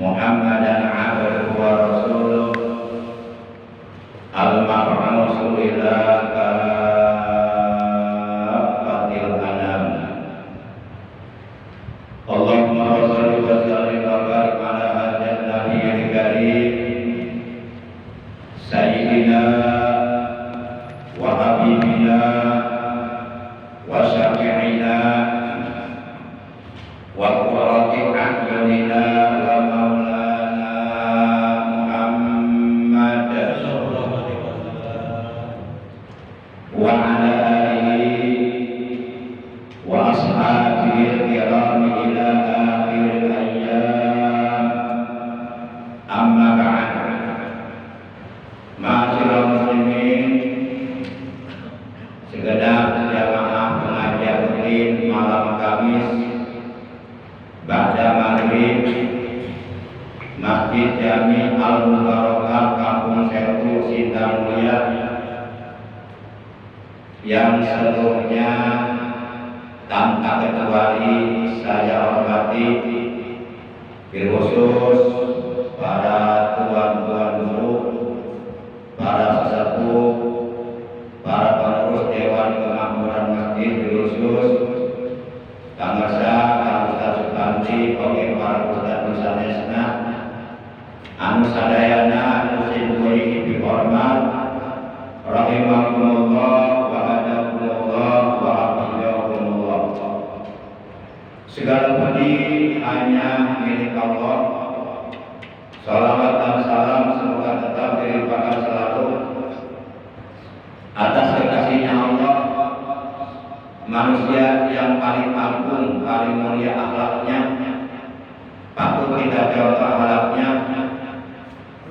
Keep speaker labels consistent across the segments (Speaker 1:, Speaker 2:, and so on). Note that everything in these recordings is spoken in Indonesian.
Speaker 1: Muhammadan abduhu wa rasuluh al-mab'uts ila kaffatil anam. Allahumma shalli wa sallim wa barik ala hadzal nabiyil karim sayyidina wa habibina wa syafi'ina wa qurrati a'yunina wa maulana Muhammad wa ala alihi wa ashabihi al-kiram ila akhir ayyam. Amma ba'd. Ma'asyiral muslimin, segenap jamaah pengajian rutin malam Kamis ba'da maghrib Masjid Jami Al-Mubarakah Kampung Sertu Sindang Mulia, yang seluruhnya tanpa kecuali saya hormati, khusus para tuan-tuan guru, para sesepuh, para pengurus Dewan Kemakmuran Masjid, khusus Kang Rasa, Kang Ustaz Supanti, oke para Ustaz Nusanesna, anu sadayana musim kuring dihormat, rahimakumullah wa hadakumullah wa hafizakumullah. Segala puji hanya milik Allah. Salawat dan salam semoga tetap dilimpahkan selalu atas kekasihnya Allah, manusia yang paling agung, paling mulia akhlaknya, patut kita contoh akhlaknya,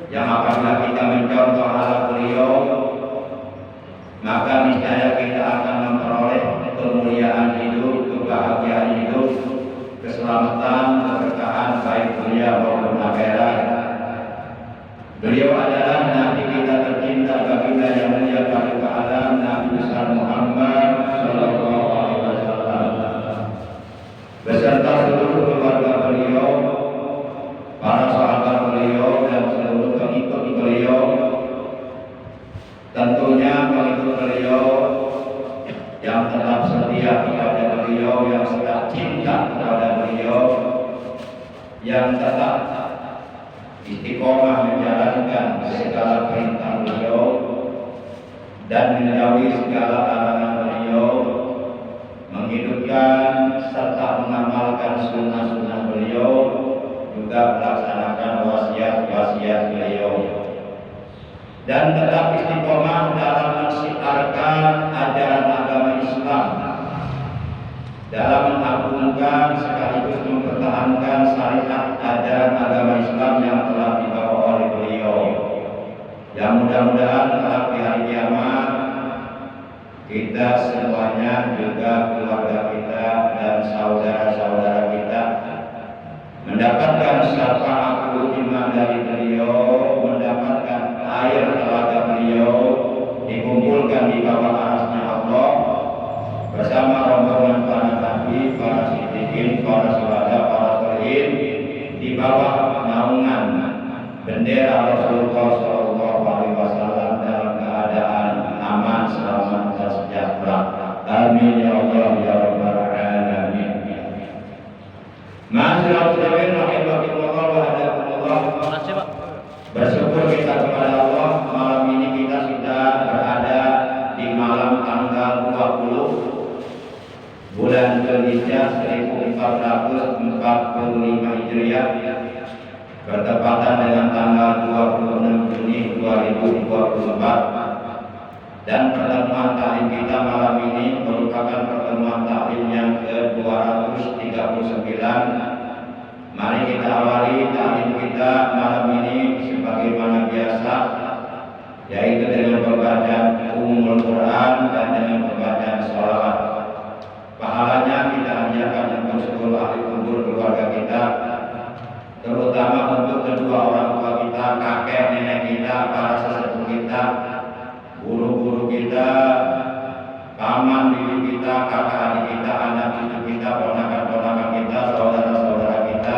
Speaker 1: yang apabila kita mencontoh akhlak beliau, maka niscaya kita akan memperoleh kemuliaan hidup, kebahagiaan hidup, keselamatan, keberkahan baik dunia maupun akhirat. Beliau adalah Nabi kita tercinta, baginda yang mulia paduka alam, Nabi besar Muhammad sallallahu alaihi wasallam beserta seluruh keluarga beliau, para sahabat beliau dan seluruh pengikut beliau. Tentunya pengikut beliau yang tetap setia kepada beliau, yang tetap cinta kepada beliau, yang tetap istiqomah menjalankan segala perintah beliau dan menjauhi segala larangan beliau, menghidupkan serta mengamalkan sunnah-sunnah beliau, juga melaksanakan wasiat-wasiat beliau, dan tetap istiqomah dalam mensiarkan ajaran agama Islam, dalam mengagungkan sekaligus mempertahankan syariat ajaran agama Islam yang telah dibawa oleh beliau. Yang mudah-mudahan kelak di hari kiamat kita semuanya, juga keluarga kita dan saudara-saudara kita, mendapatkan syafaat ulama dari beliau, mendapatkan air telaga beliau, dikumpulkan di bawah arasnya Allah bersama rombongan para nabi, para siddiqin, para syuhada, para sholihin, di bawah naungan bendera Rasulullah sallallahu alaihi wasallam dalam keadaan aman, selamat dan sejahtera. Amin ya Allah ya rabbal alamin. Ma'asyiral muslimin rahimakumullah wa hadakumullah. Bersyukur kita kepada Allah, malam ini kita sudah berada di malam tanggal 20 bulan Dzulhijjah 1445 Hijriah, bertepatan dengan tanggal 26 Juni 2024, dan pertemuan taklim kita malam ini merupakan pertemuan taklim yang ke-239. Mari kita awali taklim kita malam ini sebagaimana biasa, yaitu dengan pembacaan Ummul Quran dan dengan pembacaan sholawat. Pahalanya kita anjurkan untuk seluruh ahli kubur keluarga kita, terutama untuk kedua orang tua kita, kakek nenek kita, para sesepuh kita, guru-guru kita, paman bibi kita, kakak adik kita, anak cucu kita, ponakan-ponakan kita, saudara-saudara kita,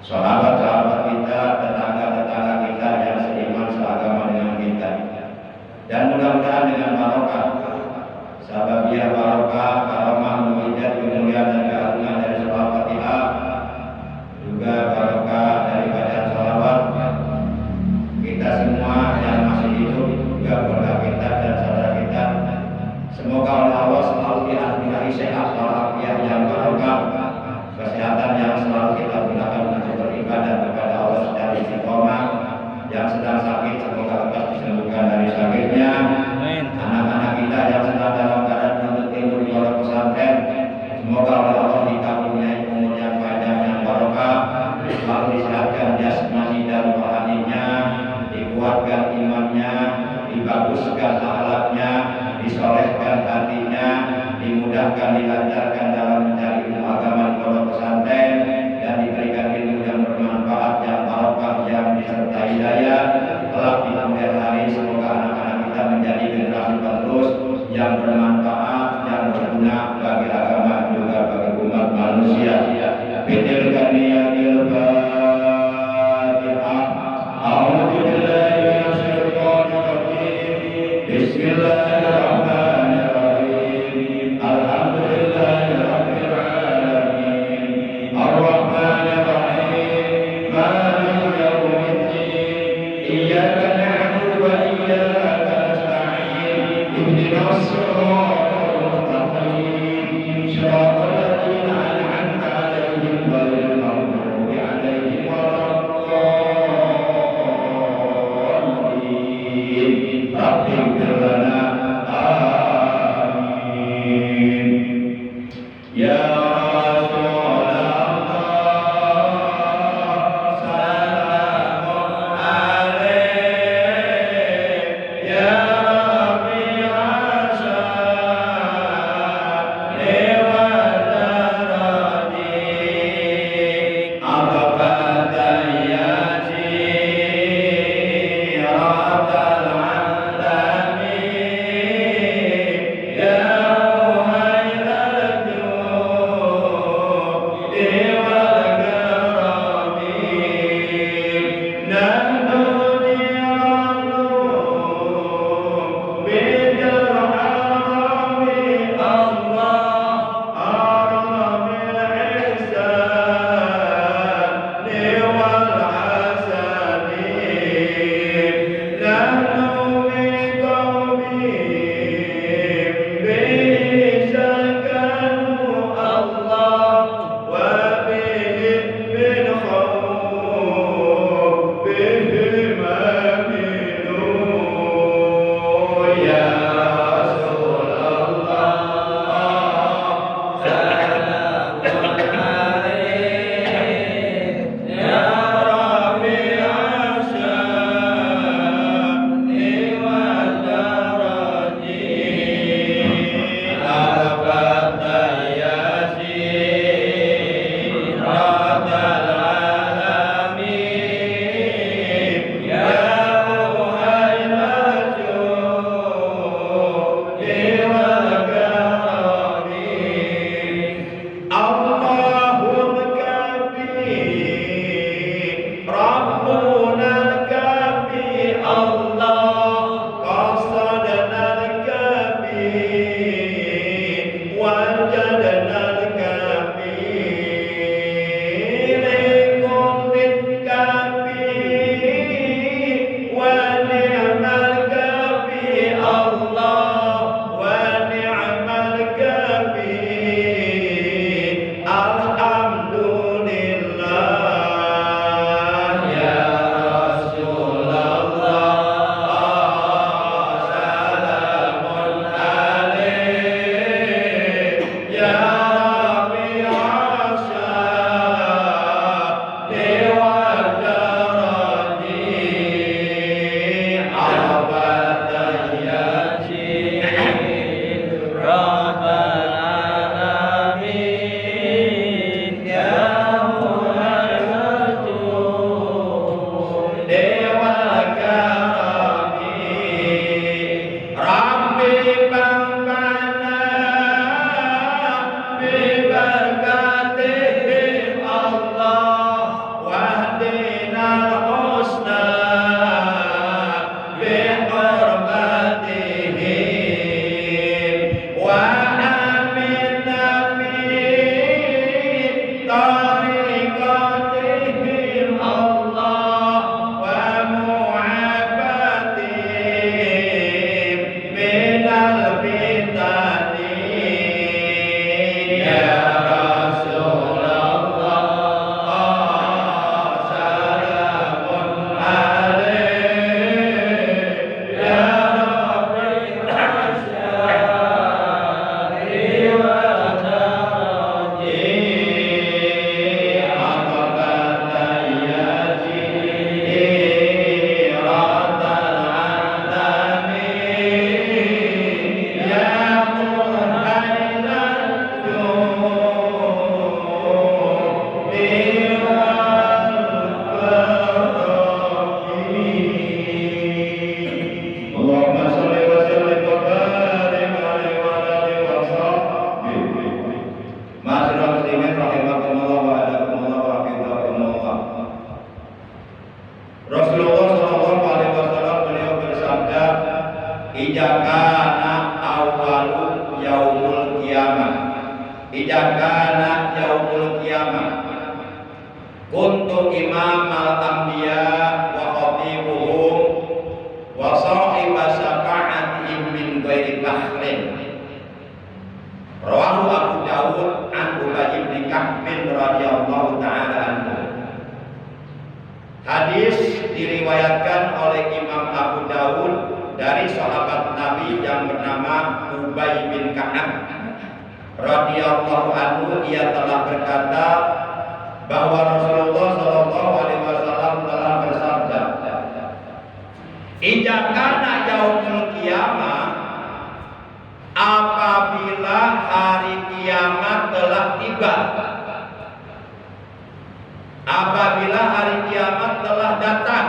Speaker 1: sahabat-sahabat kita, tetangga-tetangga kita yang seiman seagama dengan kita. Dan mudah-mudahan dengan barokah sababiyah barokah karomah mujizat kemuliaan dan keagungan dari surah Fatihah, juga barokah dari bacaan sholawat, kita semua yang masih hidup, juga keluarga kita dan saudara kita, semoga oleh Allah selalu dianugerahi sehat walafiat yang barokah, kesehatan yang selalu kita gunakan untuk beribadah kepada Allah secara istiqomah. Yang sedang sakit semoga lekas disembuhkan dari sakitnya. Anak-anak kita yang sedang dalam keadaan menuntut ilmu di pondok pesantren, semoga oleh Allah dikaruniai umur yang panjang yang barokah, selalu disehatkan jasmani dan rohaninya, dikuatkan imannya, dibaguskan akhlaknya, disolehkan hatinya, dimudahkan dilancarkan dalam mencari ilmu agama di pondok pesantren, dan diberikan ilmu yang bermanfaat, yang barokah, yang disertai hidayah. Kelak di kemudian hari semoga anak-anak kita menjadi generasi penerus yang bermanfaat, yang berguna bagi agama juga bagi umat manusia. Bitil kaniyatil Fatihah. A'udzu billahi minasyaitonir rajim. Bismillahirrahmanirrahim. Alhamdulillahirabbil kuntu imam al-anbiya wa khatibuhum wa sahiba syafa'atihim min ghairi fakhrin. Rawahu Abu Dawud an Ubay bin Ka'b radhiyallahu taala anhu. Hadis diriwayatkan oleh Imam Abu Dawud dari sahabat Nabi yang bernama Ubay bin Ka'ab radhiyallahu anhu. Ia telah berkata bahwa Rasulullah sallallahu alaihi wasallam telah bersabda, "Idza kana yaumul qiyamah," apabila hari kiamat telah tiba, apabila hari kiamat telah datang,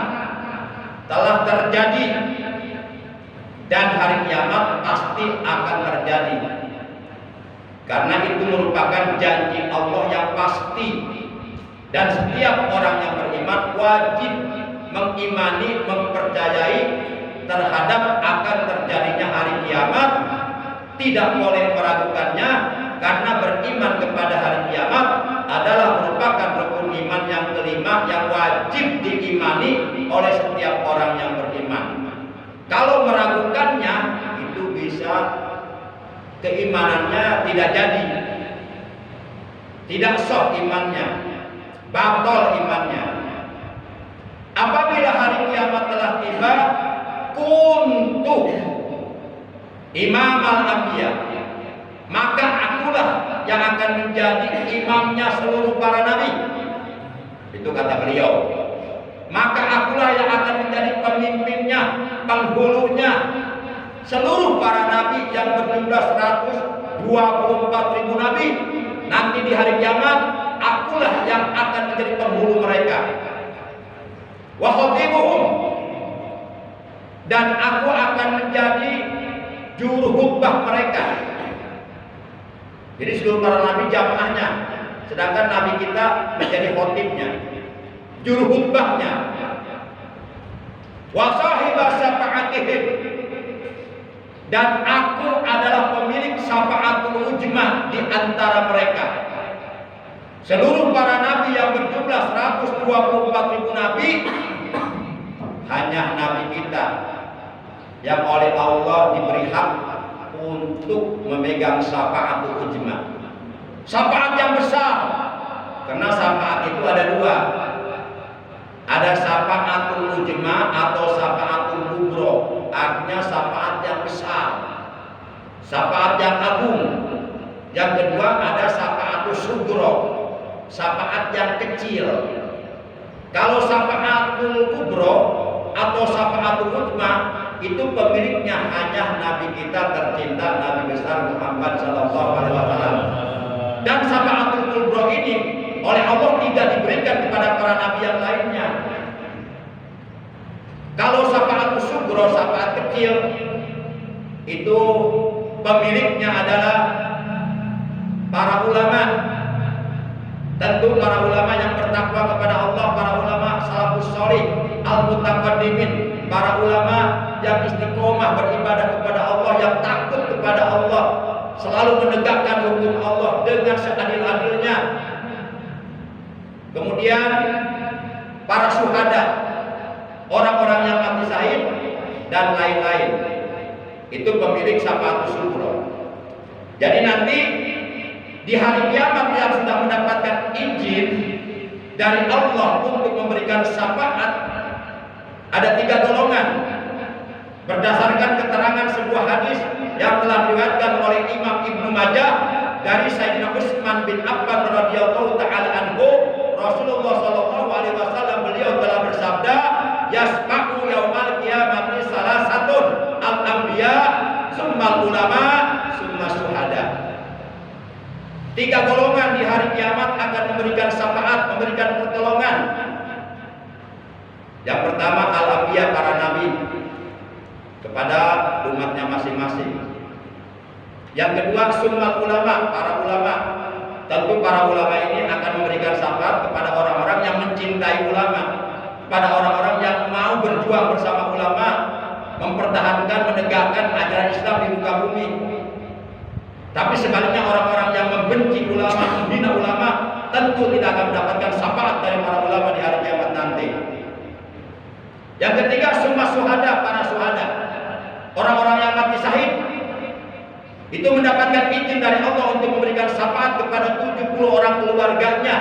Speaker 1: telah terjadi, dan hari kiamat pasti akan terjadi, karena itu merupakan janji Allah yang pasti, dan setiap orang yang beriman wajib mengimani, mempercayai terhadap akan terjadinya hari kiamat, tidak boleh meragukannya, karena beriman kepada hari kiamat adalah merupakan rukun iman yang kelima yang wajib diimani oleh setiap orang yang beriman. Kalau meragukannya, itu bisa keimanannya tidak jadi, tidak sah imannya, batal imannya. Apabila hari kiamat telah tiba, kuntu imam al-anbiya, maka akulah yang akan menjadi imamnya seluruh para nabi. Itu kata beliau. Maka akulah yang akan menjadi pemimpinnya, penghulunya seluruh para nabi yang berjumlah 124.000 nabi. Nanti di hari kiamat, akulah yang akan menjadi penghulu mereka. Wa khatibuhum, dan aku akan menjadi juru khutbah mereka. Jadi seluruh para nabi jamaahnya, sedangkan nabi kita menjadi khotibnya, juru khutbahnya. Wa sahiba syafa'atihim, dan aku adalah pemilik syafa'atul ujma di antara mereka. Seluruh para nabi yang berjumlah 124.000 nabi, hanya nabi kita yang oleh Allah diberi hak untuk memegang syafa'atul ujma, syafaat yang besar. Karena syafaat itu ada dua, ada syafa'atul ujma atau syafa'atul kubro, artinya syafaat yang besar, syafaat yang agung. Yang kedua ada syafa'atul sugro, syafaat yang kecil. Kalau syafa'atul kubro atau syafa'atul ujma, itu pemiliknya hanya nabi kita tercinta, nabi besar Muhammad sallallahu alaihi wasallam. Dan syafa'atul kubro ini oleh Allah tidak diberikan kepada para nabi yang lainnya. Kalau syafa'atul sugro, syafaat kecil, itu pemiliknya adalah para ulama. Tentu para ulama yang bertakwa kepada Allah, para ulama salafus sholih, al-mutaqaddimin, para ulama yang istiqomah beribadah kepada Allah, yang takut kepada Allah, selalu menegakkan hukum Allah dengan seadil-adilnya. Kemudian para syuhada, orang-orang yang mati syahid dan lain-lain, itu pemilik syafa'atus sugro. Jadi nanti di hari kiamat yang sudah mendapatkan izin dari Allah untuk memberikan syafaat, ada 3 golongan. Berdasarkan keterangan sebuah hadis yang telah diriwayatkan oleh Imam Ibnu Majah dari Sayyidina Utsman bin Affan radhiyallahu taala anhu, Rasulullah sallallahu alaihi wasallam beliau telah bersabda, "Yasma'u yaumal qiyamati salasatun, al-anbiya, summal ulama, summa syuhada." 3 golongan di hari kiamat akan memberikan syafaat, memberikan pertolongan. Yang pertama al-anbiya, para nabi kepada umatnya masing-masing. Yang kedua summal ulama, para ulama. Tentu para ulama ini akan memberikan syafaat kepada orang-orang yang mencintai ulama, kepada orang-orang yang mau berjuang bersama ulama, mempertahankan, menegakkan ajaran Islam di muka bumi. Tapi sebaliknya orang-orang yang membenci ulama, menghina ulama, tentu tidak akan mendapatkan syafaat dari para ulama di hari kiamat nanti. Yang ketiga, semua syuhada, para syuhada, orang-orang yang mati syahid, itu mendapatkan izin dari Allah untuk memberikan syafaat kepada 70 orang keluarganya.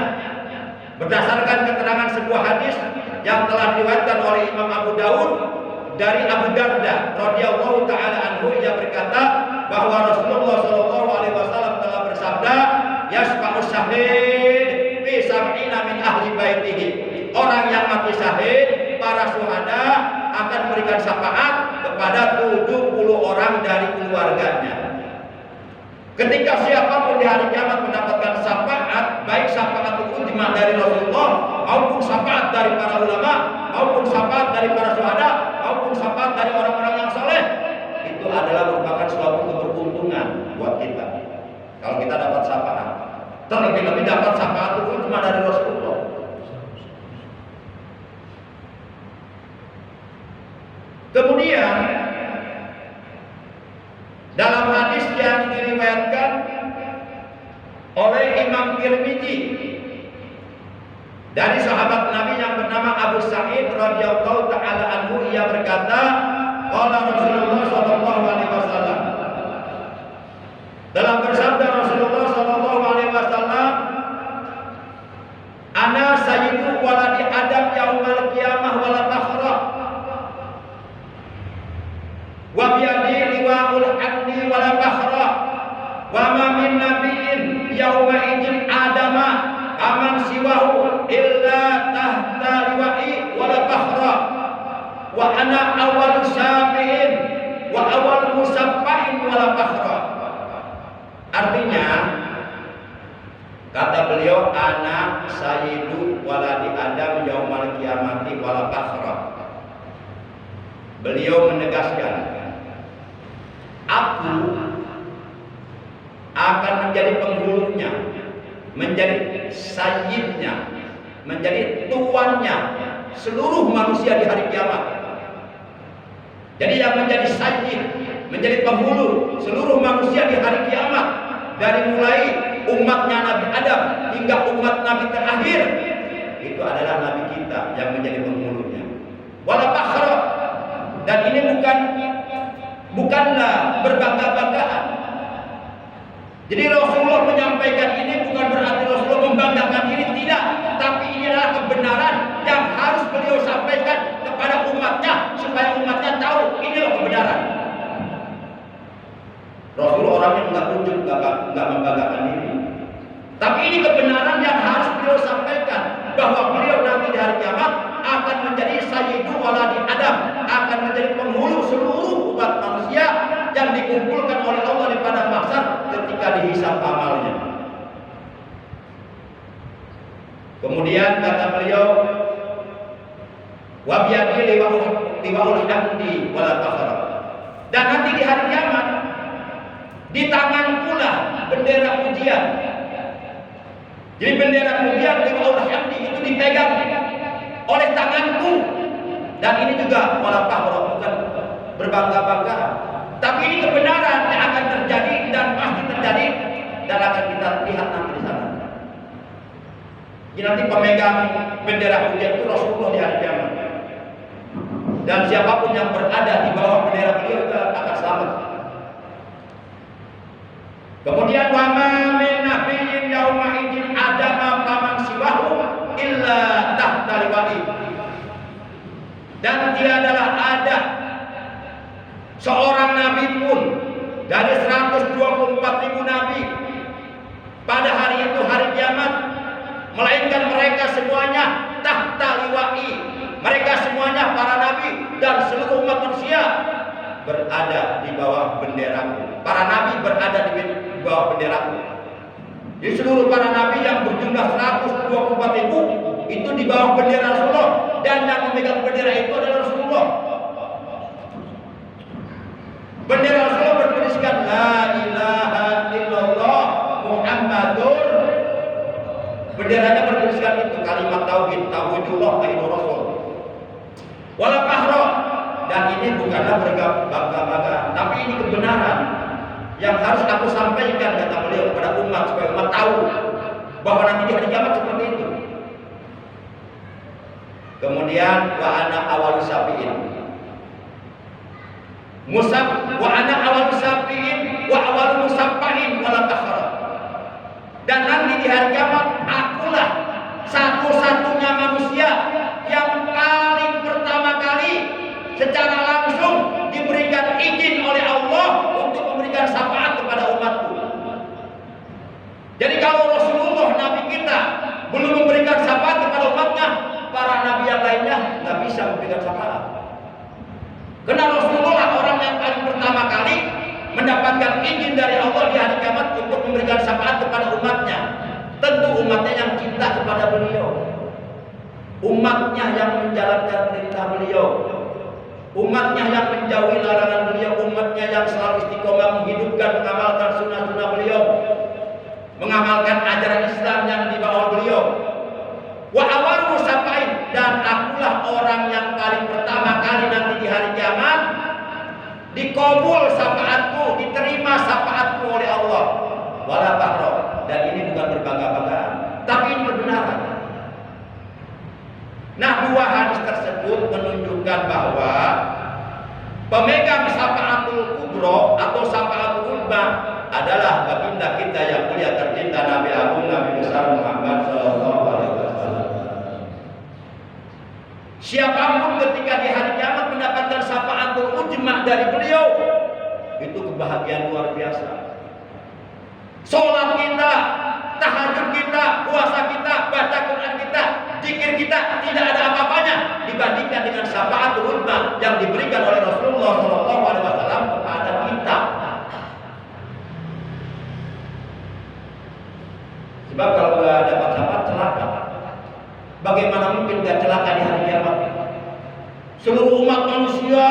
Speaker 1: Berdasarkan keterangan sebuah hadis yang telah diriwayatkan oleh Imam Abu Daud dari Abu Darda radhiyallahu taala anhu, ia berkata bahwa Rasulullah sallallahu alaihi wasallam telah bersabda, "Yasfa'us syahid fi sab'ina min ahli baitihi." Orang yang mati syahid, para syuhada, akan memberikan syafaat kepada 70 orang dari keluarganya. Ketika siapapun di hari kiamat mendapatkan syafaat, baik syafaat itu ijma dari Rasulullah, maupun syafaat dari para ulama, maupun syafaat dari para syuhada, maupun syafaat dari orang-orang yang soleh, itu adalah merupakan suatu keberuntungan buat kita. Kalau kita dapat syafaat, terlebih-lebih dapat syafaat itu ijma dari Rasulullah. Kemudian dalam hadis yang diriwayatkan oleh Imam Tirmidzi dari sahabat Nabi yang bernama Abu Sa'id radhiyallahu taala anhu, ia berkata, qala Rasulullah sallallahu alaihi wasallam, dalam bersabda Rasulullah sallallahu alaihi wasallam, ana sayyidu waladi adam yaumal qiyamah wala fakhra wa biyadi liwa'ul hamdi wala fakhra wa ma min nabiyyin yauma idzin adama aman siwahu illa tahta liwa'i wala fakhra wa ana awal syafi'in wa awal musaffa'in wala fakhra. Artinya, kata beliau, ana sayyidu waladi adam yaumal qiyamati wala fakhra. Beliau menegaskan, aku akan menjadi penghulunya, menjadi sayyidnya, menjadi tuannya seluruh manusia di hari kiamat. Jadi yang menjadi sayyid, menjadi penghulu seluruh manusia di hari kiamat, dari mulai umatnya Nabi Adam hingga umat Nabi terakhir, itu adalah Nabi kita yang menjadi penghulunya. Wala fakhra, dan ini bukanlah berbangga-banggaan. Jadi Rasulullah menyampaikan ini bukan berarti Rasulullah membanggakan diri, tidak, tapi ini adalah kebenaran yang harus beliau sampaikan kepada umatnya supaya umatnya tahu inilah kebenaran. Rasulullah orangnya enggak ujub, enggak membanggakan diri. Tapi ini kebenaran yang harus beliau sampaikan, bahwa beliau nanti di hari kiamat akan menjadi sayyidu waladi Adam, akan menjadi penghulu seluruh umat manusia yang dikumpulkan oleh Allah di padang mahsyar ketika dihisab amalnya. Kemudian kata beliau, wa biyadi liwa'ul hamdi wala fakhra. Dan nanti di hari kiamat, di tangan pula bendera pujian. Jadi bendera pujian liwa'ul hamdi itu dipegang oleh tanganku. Dan ini juga wala fakhra, bukan berbangga-banggaan, tapi ini kebenaran yang akan terjadi dan pasti terjadi, dan akan kita lihat nanti di sana. Jadi nanti pemegang bendera pujian itu Rasulullah di hari kiamat. Dan siapapun yang berada di bawah bendera beliau akan selamat. Kemudian wa ma min nabiyyin yauma idzin adama faman siwahu illa tahta liwa'i. Dan tiadalah ada seorang nabi pun dari 124.000 nabi pada hari itu, hari kiamat, melainkan mereka semuanya tahta liwa'i. Mereka semuanya, para nabi dan seluruh umat manusia, berada di bawah benderaku. Para nabi berada di bawah benderaku. Di seluruh para nabi yang berjumlah 124.000 itu di bawah bendera Rasulullah, dan yang memegang bendera itu adalah Rasulullah. Bendera Rasulullah bertuliskan la ilaha illallah Muhammadur. Benderanya bertuliskan itu kalimat tauhid, tauhidullah tauhidur Rasul. Wala fakhra, dan ini bukanlah berbangga-banggaan, tapi ini kebenaran yang harus aku sampaikan, kata beliau, kepada umat supaya umat tahu bahwa nanti di hari kiamat seperti itu. Kemudian wa ana awal syafi'in. Wa ana awal syafi'in wa awal musaffahin wala takhara. Dan nanti di hari kiamat akulah satu-satunya manusia yang paling pertama kali secara langsung diberikan izin oleh Allah untuk memberikan syafaat kepada umatku. Jadi kalau Rasulullah Nabi kita belum memberikan syafaat kepada umatnya, para nabi yang lainnya nggak bisa memberikan syafaat. Karena Rasulullah orang yang paling pertama kali mendapatkan izin dari Allah di hari kiamat untuk memberikan syafaat kepada umatnya. Tentu umatnya yang cinta kepada beliau, umatnya yang menjalankan perintah beliau, umatnya yang menjauhi larangan beliau, umatnya yang selalu istiqomah menghidupkan, mengamalkan sunnah-sunnah beliau, mengamalkan ajaran Islam yang dibawa beliau. Wa awal musafain, dan akulah orang yang paling pertama kali nanti di hari kiamat dikabul syafaatku, diterima syafaatku oleh Allah. Wala fakhra, dan ini bukan berbangga-banggaan, tapi ini kebenaran. Nah, dua hadis tersebut menunjukkan bahwa pemegang syafaatul kubro atau syafaatul uzma adalah baginda kita yang mulia tercinta, Nabi Agung, Nabi besar Muhammad sallallahu alaihi wasallam. Siapapun ketika di hari kiamat mendapatkan syafaatul uzma dari beliau, itu kebahagiaan luar biasa. Sholat kita, tahajud kita, puasa kita, baca Quran kita, zikir kita tidak ada apa-apanya dibandingkan dengan syafaatul uzma yang diberikan oleh Rasulullah sallallahu alaihi wasallam kepada kita. Sebab kalau nggak dapat syafaat celaka. Bagaimana mungkin nggak celaka di hari kiamat? Seluruh umat manusia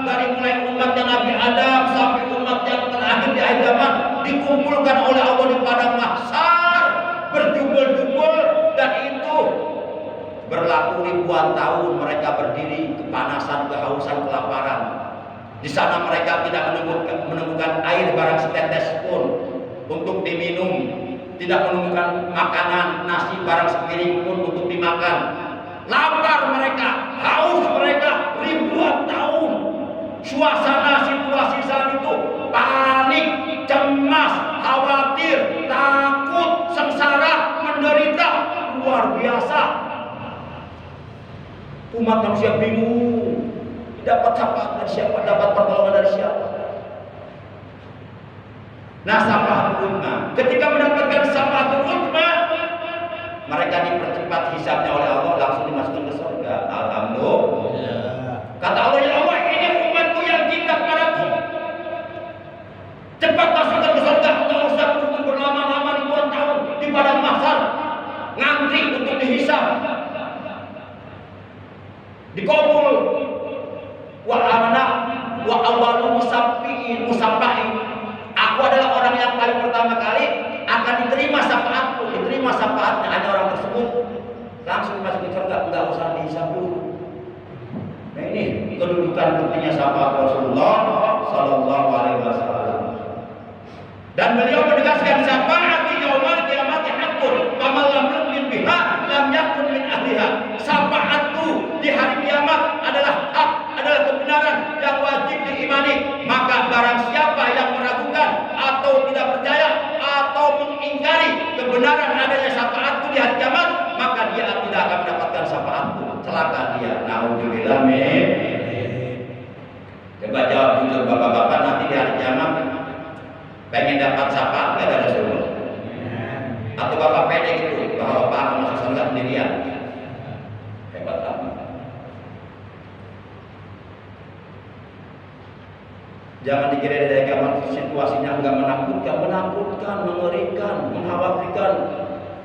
Speaker 1: dari mulai umat yang Nabi Adam sampai umat yang terakhir di akhir zaman dikumpulkan oleh Allah di padang mahsyar berjubel-jubel, dan itu berlaku ribuan tahun. Mereka berdiri kepanasan, kehausan, kelaparan. Di sana mereka tidak menemukan air barang setetes pun untuk diminum, tidak menemukan makanan nasi barang sepiring pun untuk dimakan. Lapar mereka, haus mereka ribuan tahun. Suasana situasi saat itu panik, cemas, khawatir, takut, sengsara, menderita, luar biasa. Umat manusia bingung, dapat syafaat dari siapa, dapat pertolongan dari siapa. Nah, syafaatul uzma, ketika mendapatkan syafaatul uzma, mereka dipercepat hisabnya oleh Allah, langsung dimasukkan ke surga. Alhamdulillah. Kata Allah, ya Allah, ini umatku yang cinta kepadaku, cepat masukkan ke surga. Tidak usah tunggu berlama-lama ribuan tahun di padang mahsyar ngantri untuk dihisab. Dikabul. Wa ana wa awwalu musaffiin. Aku adalah orang yang paling pertama kali akan diterima syafaatku, diterima syafaatnya. Hanya orang tersebut langsung masuk ke surga, enggak usah dihisab dulu. Nah, ini kedudukan pentingnya syafaat Rasulullah sallallahu alaihi wasallam. Dan beliau menegaskan syafaat yaumil qiyamati haqqun, faman lam yu'min biha lam yakun min ahliha. Syafaatku di hari kiamat adalah hak, adalah kebenaran yang wajib diimani. Maka barang siapa yang meragukan atau tidak percaya atau mengingkari kebenaran adanya syafaatku di hari kiamat, maka dia tidak akan mendapatkan syafaatku. Celaka dia. Nauzubillah min. Coba jawab jujur bapak-bapak, nanti di hari kiamat pengen dapat syafaat nggak dari Rasulullah? Atau bapak pede gitu bahwa bapak akan masuk surga sendirian? Hebat banget. Jangan dikira dari kiamat situasinya enggak menakutkan, mengerikan, mengkhawatirkan,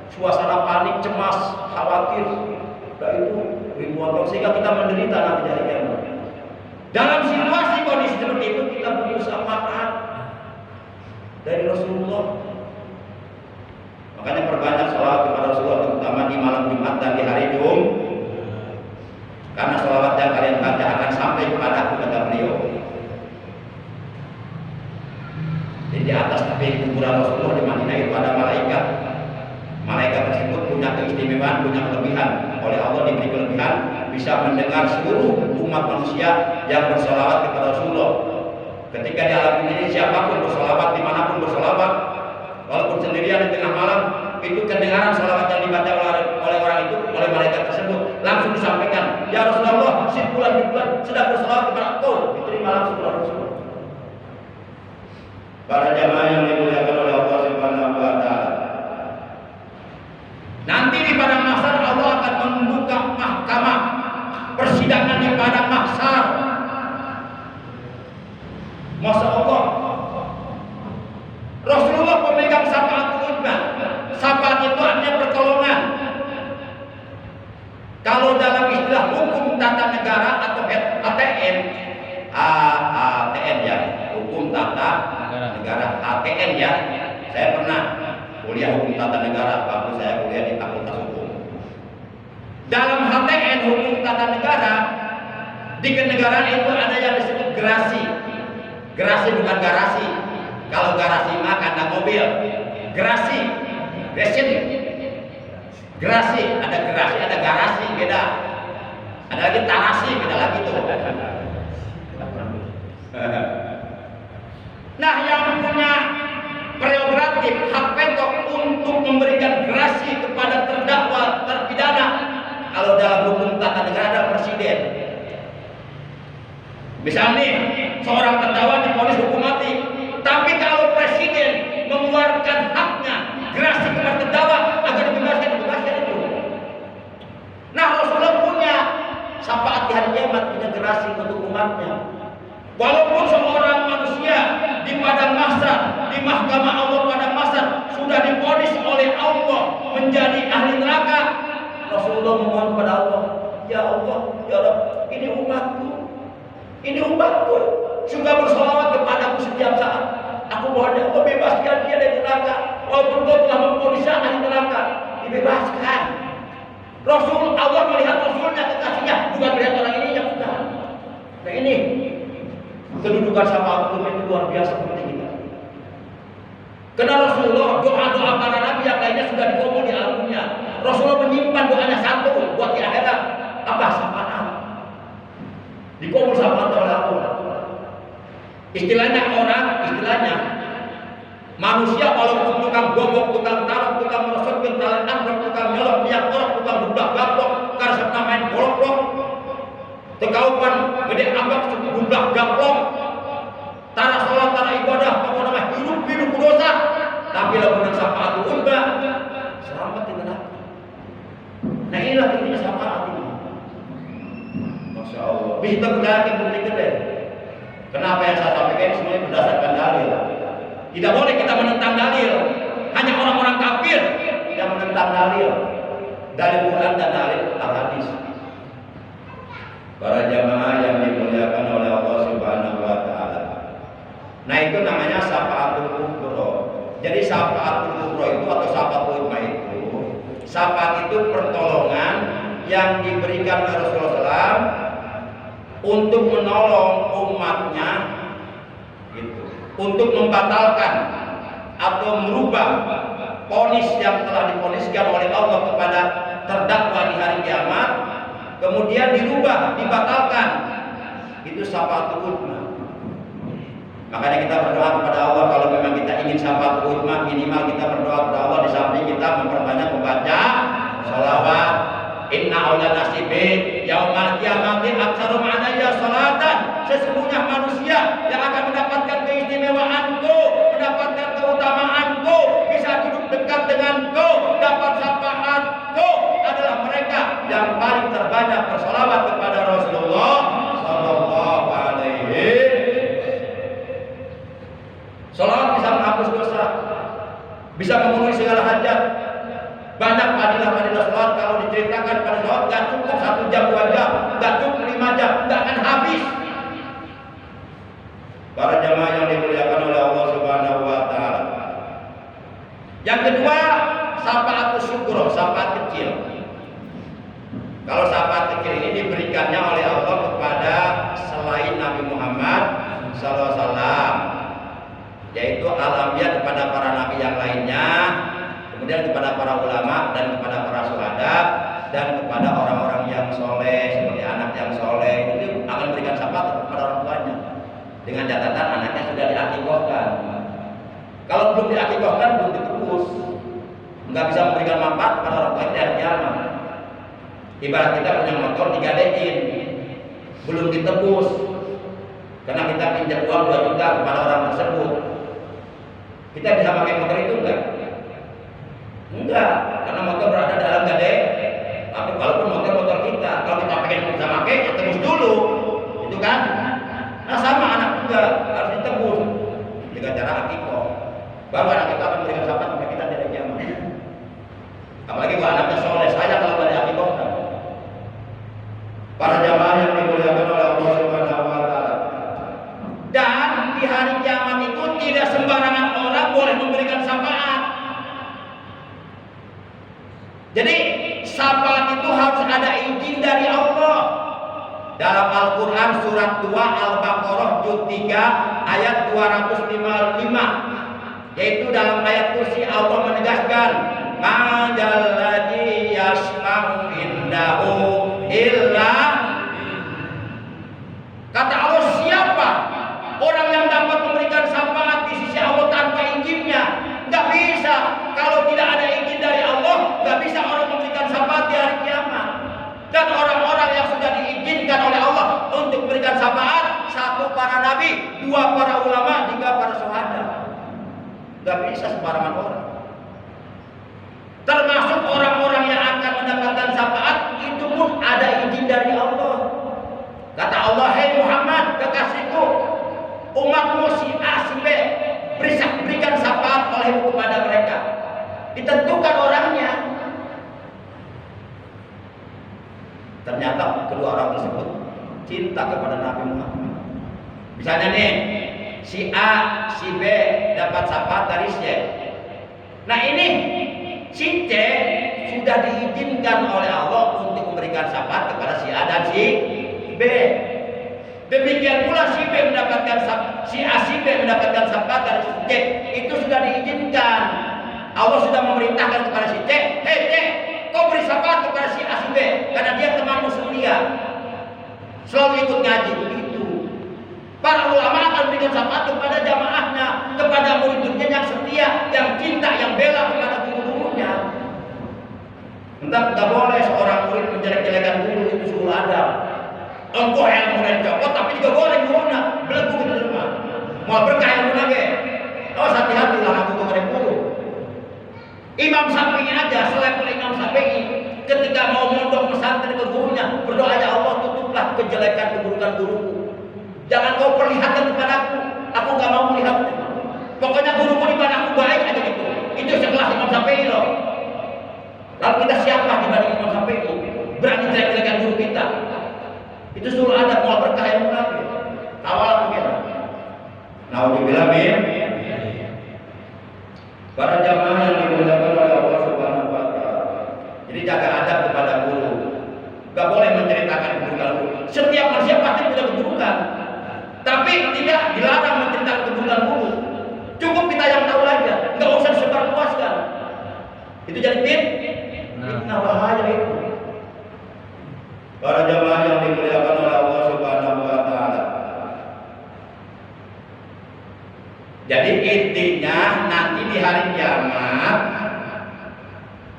Speaker 1: suasana panik, cemas, khawatir. Dan itu ribuan tahun sehingga kita menderita nanti dari kiamat. Dalam situasi kondisi seperti itu kita butuh syafaat dari Rasulullah. Makanya perbanyak sholawat kepada Rasulullah, terutama di malam Jumat dan di hari Jumat. Karena sholawat yang kalian baca akan sampai kepada kata beliau. Jadi di atas tepi kuburan Rasulullah di Madinah itu ada malaikat keistimewaan, punya kelebihan. Oleh Allah diberi kelebihan bisa mendengar seluruh umat manusia yang bersolawat kepada Rasulullah. Ketika di alam ini siapapun bersolawat, dimanapun bersolawat, walaupun sendirian di tengah malam, itu kedengaran solawat yang dibaca oleh orang itu, oleh malaikat tersebut, langsung disampaikan, ya Rasulullah, si bulan di bulan sedang bersolawat kepada engkau, diterima langsung oleh Rasulullah. Para jamaah yang dimuliakan oleh Allah Subhanahu wa Ta'ala, nanti di padang mahsyar Allah akan membuka mahkamah persidangan di padang mahsyar. Masya Allah, Rasulullah pemegang syafaatul udzma. Syafaat itu artinya pertolongan. Kalau dalam istilah hukum tata negara atau ATN, ATN ya, hukum tata negara ATN ya. Saya pernah kuliah hukum tata negara waktu saya kuliah di Fakultas Hukum. Dalam HTN hukum tata negara, di kenegaraan itu ada yang disebut gerasi. Gerasi bukan garasi. Kalau garasi mah kandang mobil. Gerasi, resin. Gerasi, ada gerasi, ada garasi, beda. Ada lagi tarasi, beda lagi tuh. Nah, yang punya prerogatif hak veto untuk memberikan gerasi kepada terdakwa terpidana, kalau dalam hukum tata negara ada presiden. Misalnya seorang terdakwa divonis hukum mati, tapi kalau presiden mengeluarkan haknya gerasi kepada terdakwa agar dibebaskan itu. Nah, Rasulullah punya syafaat di hari kiamat, punya gerasi untuk umatnya. Walaupun seorang manusia di padang mahsyar, di mahkamah Allah padang mahsyar sudah divonis oleh Allah menjadi ahli neraka, Rasulullah memohon kepada Allah, ya Allah, ya Rabb, ini umatku sudah bersolawat kepadaku setiap saat. Aku mohon ya Allah, bebaskan dia dari neraka. Walaupun Kau telah memvonisnya ahli neraka, dibebaskan. Allah melihat Rasulnya, kekasihnya, bukan melihat orang ini yang bukan. Nah, ini kedudukan syafaat itu luar biasa penting kita. Karena Rasulullah, doa-doa para nabi yang lainnya sudah dikabul di alam dunia. Rasulullah menyimpan doanya satu buat di akhirat. Apa? Syafaat. Dikabul syafaat oleh Allah. Istilahnya manusia walaupun tukang gobok, tukang taruh, tukang merosot, tukang angkrok, tukang nyolok, minyak orang, tukang budak gaplok, karena main golok, tekaupan gede ambak budak gaplok, tara sholat, tara ibadah, apa namanya hidup dosa, tapi lakukan syafaat udzma, selamat di neraka. Nah, inilah intinya syafaat ini. Masya Allah. Bisa berjalan bukti gede. Kenapa yang saya sampaikan semuanya berdasarkan dalil. Tidak boleh kita menentang dalil. Hanya orang-orang kafir yang menentang dalil. Dalil Quran dan dalil al-hadis. Para jamaah yang dimuliakan oleh Allah Subhanahu wa Ta'ala. Nah, itu namanya syafaatul kubra. Jadi syafaatul kubra itu atau syafaatul udzma itu, syafaat itu pertolongan yang diberikan oleh Rasulullah SAW untuk menolong umatnya gitu, untuk membatalkan atau merubah vonis yang telah divoniskan oleh Allah kepada terdakwa di hari kiamat, kemudian dirubah, dibatalkan. Itu syafaatul udzma. Makanya kita berdoa kepada Allah, kalau memang kita ingin syafaatul udzma, minimal kita berdoa kepada Allah di samping kita memperbanyak membaca sholawat. Inna awla nasibi yaumal qiyamati aktsarum alayya salatan. Sesungguhnya manusia yang akan mendapatkan keistimewaanku, mendapatkan keutamaanku, bisa duduk dekat denganku, dapat syafaatku adalah mereka yang paling terbanyak bersolawat kepada Rasulullah sallallahu alaihi. Salawat bisa menghapus dosa, bisa memenuhi segala hajat. Banyak fadilah-fadilah sholat kalau diceritakan pada sholat gak cukup 1 jam 2 jam, gak cukup 5 jam, gak akan habis. Para jamaah yang dimuliakan oleh Allah Subhanahu wa Ta'ala. Yang kedua, syafaatus syukur, syafaat kecil. Kalau syafaat kecil ini diberikannya oleh Allah kepada selain Nabi Muhammad SAW, yaitu alamiah kepada para nabi yang lainnya, kemudian kepada para ulama dan kepada para syuhada adab dan kepada orang-orang yang soleh seperti anak yang soleh itu akan memberikan syafaat kepada orang tuanya dengan catatan anaknya sudah diakikahkan. Kalau belum diakikahkan belum ditebus, nggak bisa memberikan manfaat kepada orang tua dari kiamat. Ibarat kita punya motor digadein, belum ditebus karena kita pinjam uang 2 juta kepada orang tersebut, kita bisa pakai motor itu enggak, karena motor berada dalam gade. Tapi walaupun motor kita, kalau kita pengen bisa pakai ya tebus dulu, itu kan. Nah sama anak juga harus ditebus dengan cara akikoh, baru anak kita akan memberikan syafaat kepada kita dari kiamat. Apalagi kalau anaknya soleh, saya kalau pada akikoh. Para jamaah yang dimuliakan oleh Allah Subhanahu wa taala. Dan di hari kiamat itu tidak sembarangan orang boleh memberikan syafaat. Jadi syafaat itu harus ada izin dari Allah. Dalam Al-Qur'an surat 2 Al-Baqarah juz 3 ayat 255, yaitu dalam ayat kursi Allah menegaskan, "Ma'alladzi yasma'u indahu illa." Kata Allah, siapa orang yang dapat memberikan syafaat di sisi Allah tanpa izinnya? Nggak bisa. Kalau tidak ada izin dari Allah, nggak bisa orang memberikan syafaat di hari kiamat. Dan orang-orang yang sudah diizinkan oleh Allah untuk memberikan syafaat, 1 para nabi, 2 para ulama, 3 para syuhada. Nggak bisa sembarangan orang. Termasuk orang-orang yang akan mendapatkan syafaat itu pun ada izin dari Allah. Kata Allah, "Hai Muhammad, kekasihku, umatmu si A, si B, berikan syafaat olehmu kepada mereka." Ditentukan orangnya. Ternyata kedua orang tersebut cinta kepada Nabi Muhammad. Misalnya nih, si A, si B dapat syafaat dari si C. Nah ini si C sudah diizinkan oleh Allah untuk memberikan syafaat kepada si A dan si B. Demikian pula si B mendapatkan si A, si B mendapatkan syafaat dari si C, itu sudah diizinkan. Allah sudah memerintahkan kepada si C, "Hei C, kau beri syafaat kepada si A, si B, karena dia temanmu setia, selalu ikut ngaji." Begitu. Para ulama akan memberikan syafaat kepada jamaahnya, kepada murid-muridnya yang setia, yang cinta, yang bela kepada guru-gurunya. Entah, tidak boleh seorang murid menjelek-jelekan guru, itu suul adab. Engkau ilmu dan copot, tapi juga goreng guna, belegu kita semua. Mau berkah ilmu lagi. Oh, hati-hati lah aku goreng guru. Imam Syafi'i aja, selevel Imam Syafi'i, ketika mau mondok pesantren ke gurunya, berdoa, "Ya Allah, tutuplah kejelekan keburukan guruku. Jangan kau perlihatkan kepadaku, aku gak mau melihatnya. Pokoknya guruku di mana aku baik aja gitu." Itu sekelas Imam Syafi'i loh. Lalu kita siapa dibanding Imam Syafi'i? Berani jelek-jelekan guru kita. Itu suruh ada mau berkah ilmu lagi. Awal begitu. Nauzubillah min. Para jamaah yang dimuliakan oleh Allah Subhanahu wa taala. Jadi jaga adab kepada guru. Gak boleh menceritakan keburukan guru. Setiap manusia pasti punya keburukan. Tapi tidak dilarang menceritakan keburukan guru. Cukup kita yang tahu aja, nggak usah disebarluaskan. Itu jadi fitnah, bahaya itu. Para jamaah yang dimuliakan oleh Allah Subhanahu wa taala. Jadi intinya nanti di hari kiamat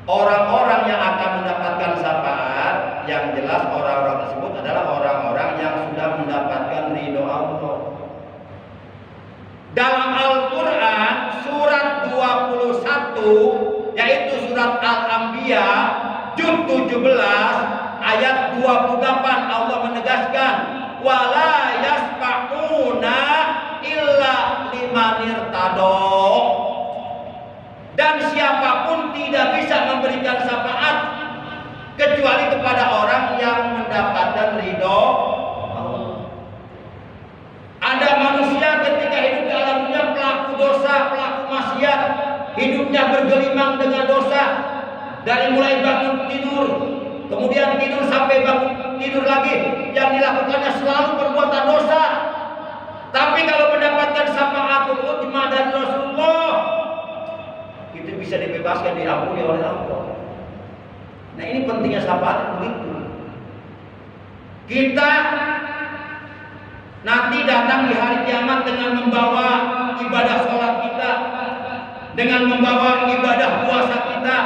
Speaker 1: orang-orang yang akan mendapatkan syafaat yang jelas orang-orang tersebut adalah orang-orang yang sudah mendapatkan ridho Allah. Dalam Al-Qur'an surat 21 yaitu surat Al-Anbiya juz 17 ayat 28 Allah menegaskan, "Wala yasfa'una illa liman irtado." Dan siapapun tidak bisa memberikan syafaat kecuali kepada orang yang mendapatkan ridho Allah. Ada manusia ketika hidup di alam dunia pelaku dosa, pelaku maksiat, hidupnya bergelimang dengan dosa, dari mulai bangun tidur, kemudian tidur sampai bangun tidur lagi, yang dilakukannya selalu perbuatan dosa. Tapi kalau mendapatkan syafaatul utsma dari Rasulullah, itu bisa dibebaskan, diampuni oleh Allah. Nah ini pentingnya syafaat begitu. Kita nanti datang di hari kiamat dengan membawa ibadah sholat kita, dengan membawa ibadah puasa kita,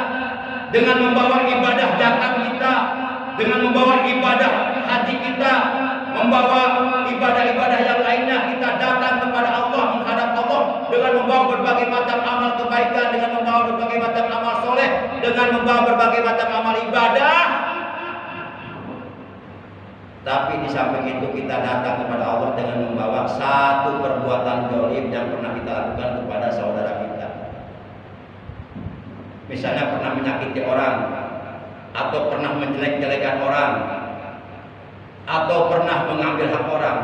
Speaker 1: dengan membawa ibadah zakat kita, dengan membawa ibadah haji kita, membawa ibadah-ibadah yang lainnya. Kita datang kepada Allah, menghadap Allah dengan membawa berbagai macam amal kebaikan, dengan membawa berbagai macam amal soleh, dengan membawa berbagai macam amal ibadah. Tapi di samping itu kita datang kepada Allah dengan membawa satu perbuatan zalim yang pernah kita lakukan kepada saudara kita. Misalnya pernah menyakiti orang, atau pernah menjelek-jelekan orang, atau pernah mengambil hak orang.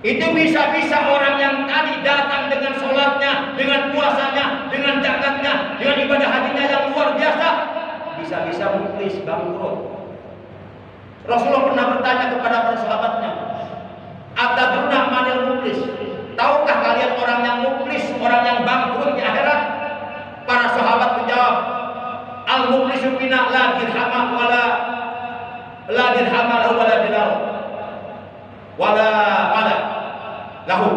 Speaker 1: Itu bisa-bisa orang yang tadi datang dengan sholatnya, dengan puasanya, dengan zakatnya, dengan ibadah hajinya yang luar biasa, bisa-bisa muflis, bangkrut. Rasulullah pernah bertanya kepada para sahabatnya, "Atadruna manil muflis?" Tahukah kalian orang yang muflis, orang yang bangkrut di akhirat? Para sahabat menjawab, "Al-muflisu fina la dirhamah wala la dirhamah lahu wala dinar wala wala lahu."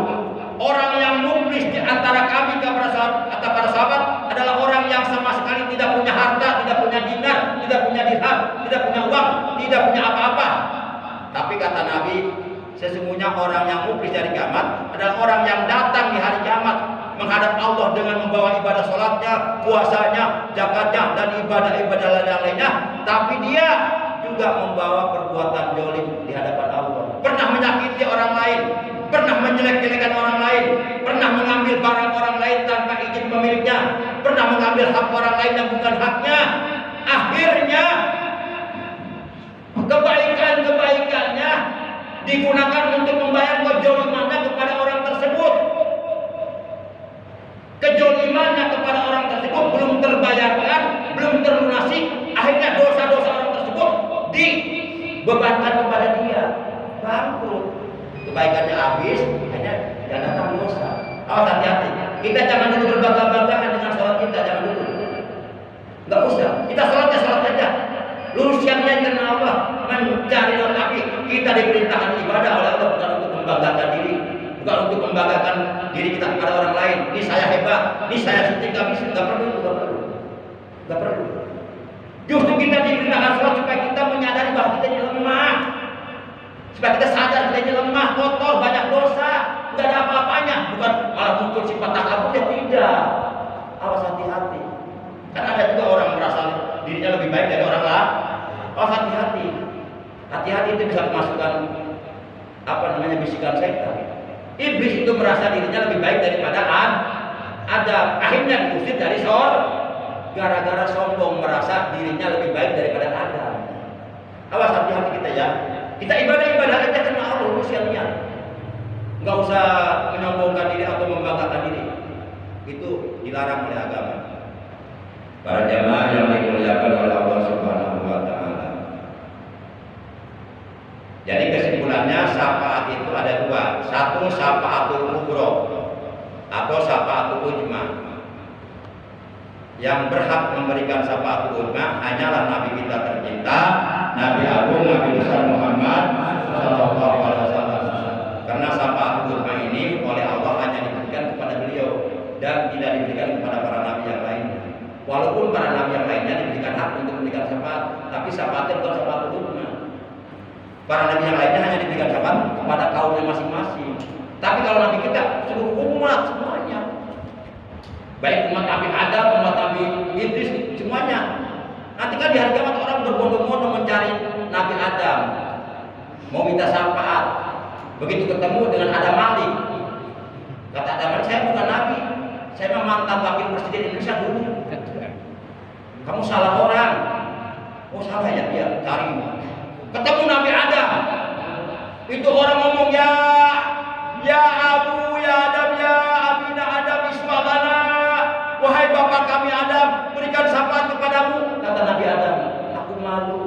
Speaker 1: Orang yang muflis di antara kami, kata para sahabat, adalah orang yang sama sekali tidak punya harta, tidak punya dinar, tidak punya dirham, tidak punya uang, tidak punya apa-apa. Tapi kata Nabi, sesungguhnya orang yang muflis dari kiamat adalah orang yang datang di hari kiamat menghadap Allah dengan membawa ibadah sholatnya, puasanya, zakatnya, dan ibadah-ibadah lainnya. Tapi dia juga membawa perbuatan zalim di hadapan Allah. Pernah menyakiti orang lain, pernah menjelek-jelekan orang lain, pernah mengambil barang orang lain tanpa izin pemiliknya, pernah mengambil hak orang lain yang bukan haknya. Akhirnya kebaikan-kebaikannya digunakan untuk membayar kezalimannya kepada orang tersebut. Kezalimannya kepada orang tersebut belum terbayarkan, belum terlunasi. Akhirnya dosa-dosa orang tersebut dibebankan kepada dia. Bangkrut. Kebaikannya habis, hanya datang dosa. Awas, hati-hati. Kita jangan dulu berbangga-banggakan dengan sholat kita, jangan dulu. Enggak usah. Kita sholatnya sholat aja. Lurus yang lain karena Allah, mencari orang api. Kita diperintahkan ibadah oleh Allah bukan untuk membanggakan diri, bukan untuk membanggakan diri kita kepada orang lain. Ini saya hebat, ini saya suci, nggak perlu. Justru kita diperintahkan sholat supaya kita menyadari bahwa kita ini lemah, supaya kita sadar kita ini lemah, kotor, banyak dosa, nggak ada apa-apanya. Bukan malah muncul sifat takabur, ya tidak. Awas, hati-hati. Kan ada juga orang merasa dirinya lebih baik dari orang lain. Awas, hati-hati. Hati-hati, itu bisa memasukkan bisikan setan. Iblis itu merasa dirinya lebih baik daripada Adam. Akhirnya diusir dari surga gara-gara sombong, merasa dirinya lebih baik daripada Adam. Awas, hati-hati kita ya. Kita ibadah aja karena Allah, lurus yang niat. Enggak usah menyombongkan diri atau membanggakan diri. Itu dilarang oleh agama. Para jamaah yang dimuliakan oleh Allah Subhanahu wa taala. Jadi kesimpulannya, syafaat itu ada dua. Satu, syafaatul kubra atau syafaatul ujma. Yang berhak memberikan syafaatul ujma hanyalah Nabi kita tercinta, Nabi Agung, Nabi besar Muhammad sallallahu alaihi wasallam. Karena syafaatul ujma ini oleh Allah hanya diberikan kepada beliau dan tidak diberikan kepada para nabi yang lain. Walaupun para nabi yang lainnya diberikan hak untuk memberikan syafaat, tapi syafaatnya bukan syafaatul ujma. Para nabi yang lainnya hanya diberikan syafaat kepada kaumnya masing-masing. Tapi kalau nabi kita seluruh umat semuanya, baik umat Nabi Adam, umat Nabi Idris, semuanya. Nanti kan di hari kiamat orang berbondong-bondong mencari Nabi Adam, mau minta syafaat. Begitu ketemu dengan Adam Malik, kata Adam Malik, saya bukan nabi, saya mantan wakil presiden Indonesia dulu. Kamu salah orang. Oh salah ya, dia cari. Ketemu Nabi Adam, itu orang ngomong, ya Abu, ya Adam, ya Abina Adam Ismailana, wahai bapak kami Adam, berikan syafaat kepadamu. Kata Nabi Adam, aku malu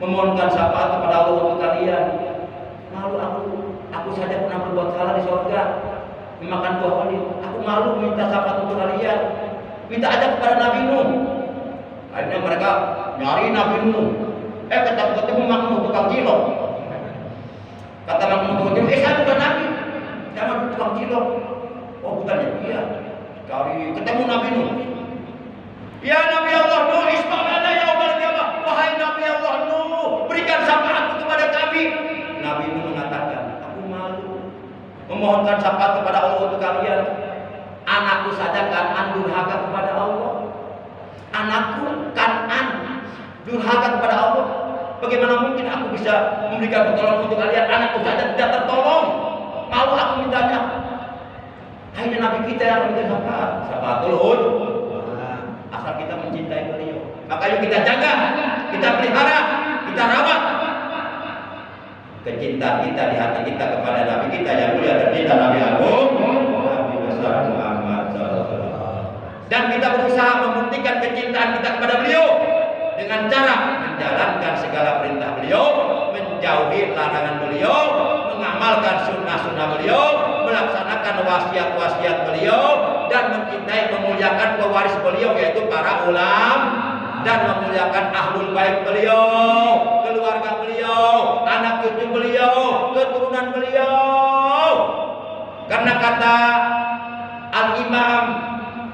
Speaker 1: memohonkan syafaat kepada Allah untuk kalian. Malu aku saja pernah berbuat salah di surga, memakan buah oliv. Aku malu minta syafaat untuk kalian. Minta aja kepada Nabi Nuh. Akhirnya mereka nyari Nabi Nuh. Ketemu Mang Nuh tukang cilok. Kata Mang Nuh tukang cilok, saya bukan Nabi. Saya mah tukang cilok. Oh bukan ya? Iya. Kali ketemu Nabi Nuh. Ya Nabi Allah Nuh, isma'lana ya Allah qiyamah. Wahai Nabi Allah Nuh, berikan syafaat kepada kami. Nabi Nuh mengatakan, aku malu memohonkan syafaat kepada Allah untuk kalian. Anakku saja Kan'an durhaka kepada Allah. Anakku Kan'an durhaka kepada Allah. Bagaimana mungkin aku bisa memberikan pertolongan untuk kalian? Anakku saja tidak tertolong. Malu aku mintanya. Hanya Nabi kita yang memberikan syafaat Hud. Asal kita mencintai beliau. Maka yuk kita jaga, kita pelihara, kita rawat kecintaan kita di hati kita kepada Nabi kita yang mulia tercinta, Nabi Agung, Nabi besar Muhammad SAW. Dan kita berusaha membuktikan kecintaan kita kepada beliau dengan cara menjalankan segala perintah beliau, menjauhi larangan beliau, mengamalkan sunnah-sunnah beliau, melaksanakan wasiat-wasiat beliau, dan mencintai memuliakan pewaris beliau yaitu para ulama, dan memuliakan ahlul bait beliau, keluarga beliau, anak cucu beliau, keturunan beliau. Karena kata Al-Imam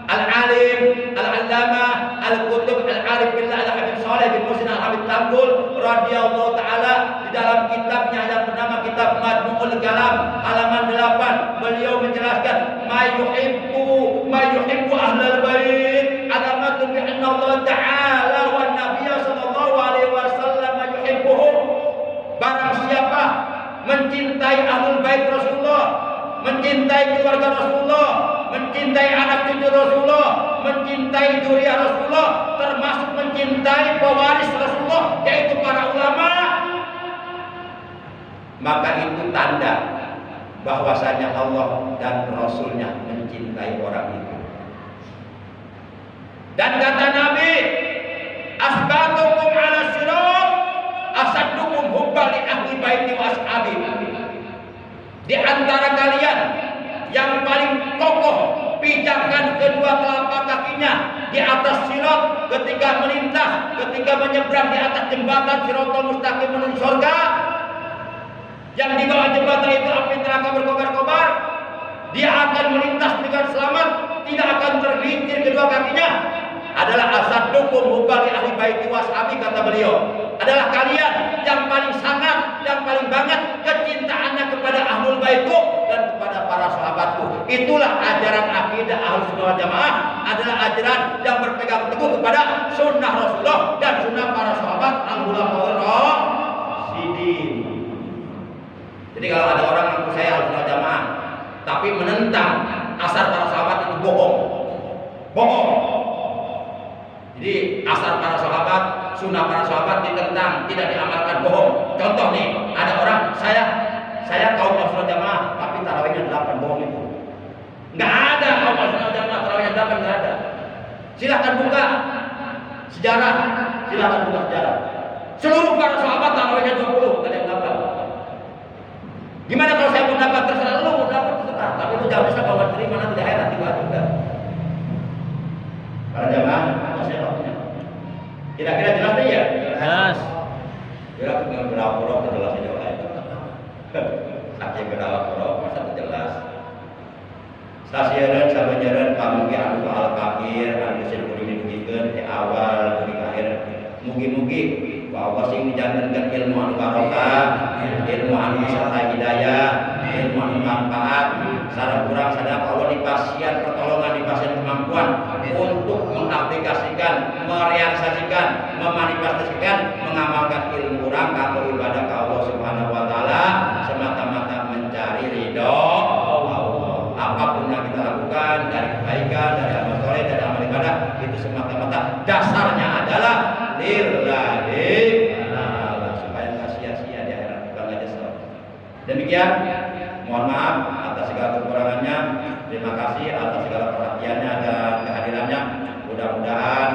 Speaker 1: Al-Alim Al-Allamah Al-Qutub Al-Arif Billah Al-Habib Saleh bin Muhsin Al-Habib Tambul radhiyallahu taala di dalam kitabnya yang bernama Kitab Majmu'ul Kalam halaman 8, beliau menjelaskan ma yuhibbu ahlul bait alamatun bi anna Allah taala wa nabiyya sallallahu alaihi wasallam yuhibbuhum. Barang siapa mencintai ahlul bait Rasulullah, mencintai keluarga Rasulullah, mencintai anak cucu Rasulullah, mencintai zuriat Rasulullah, termasuk mencintai pewaris Rasulullah yaitu para ulama, maka itu tanda bahwasanya Allah dan Rasulnya mencintai orang itu. Dan kata Nabi, asbatukum ala sirat asaddukum hubban li ahli baiti wa ashabi. Di antara kalian yang paling kokoh pijakan kedua telapak kakinya di atas sirat ketika melintas, ketika menyeberang di atas jembatan Siratal Mustaqim menuju surga, yang di bawah jembatan itu api neraka berkobar-kobar, dia akan melintas dengan selamat, tidak akan tergelincir kedua kakinya, adalah asaddukum hubban li ahli baiti washabi, kata beliau, adalah kalian yang paling sangat, yang paling banget kecintaannya kepada ahlul baitku dan kepada para sahabatku. Itulah ajaran akidah Ahlus Sunnah wal Jamaah, adalah ajaran yang berpegang teguh kepada sunnah Rasulullah dan sunnah para sahabat al-khulafaur rasyidin. Jadi kalau ada orang mengaku saya Ahlus Sunnah wal Jamaah tapi menentang asar para sahabat, itu bohong. Jadi asar para sahabat, sunnah para sahabat ditentang, tidak diamalkan, bohong. Contoh nih, ada orang saya kaum Ahlus Sunnah wal Jamaah tapi tarawihnya 8, bohong itu. Nggak ada kaum Ahlus Sunnah wal Jamaah tarawihnya 8, nggak ada. Silahkan buka sejarah, seluruh para sahabat tarawihnya 20, nggak ada yang dapat. Gimana kalau saya pun dapat? Terserah lu, mau dapat terserah. Tapi lu jangan bisa kalau terima nanti di akhirat juga. Para jamaah, kira-kira jelas nih ya? Jelas. Kira dengan berapa jelas aja lah itu. Saking berapa masa jelas. Stasiun sabanyaran pamugi anu al fakir anu sing kuring dibugikeun di awal di akhir. Mugi-mugi bahwa sing dijantankan ilmu anu barokah, ilmu anu bisa hidayah, ilmu anu manfaat, sareng kurang sadar Allah dipasian pertolongan, dipasian kemampuan untuk mengaplikasikan, merealisasikan, memanifestasikan, mengamalkan ilmu orang kanggo ibadah ka Allah Subhanahu wa taala semata-mata mencari ridho Allah. Apapun yang kita lakukan dari kebaikan, dari amal soleh, dari amal ibadah, itu semata-mata dasarnya adalah lillahi ta'ala, supaya nggak sia-sia di akhirat, bukan aja nyesel. Demikian, mohon maaf atas segala kekurangannya. Terima kasih atas segala perhatiannya dan kehadirannya. Mudah-mudahan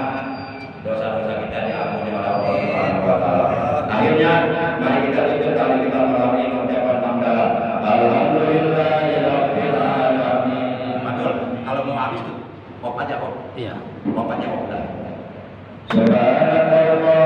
Speaker 1: dosa-dosa kita diampuni oleh Allah Subhanahu wa taala. Akhirnya mari kita tutup kali kita malam ini mengucapkan hamdalah. Alhamdulillahirabbil alamin. Betul. Kalau mau habis tuh, pop aja pop. Iya. Pop aja pop. Subhanallah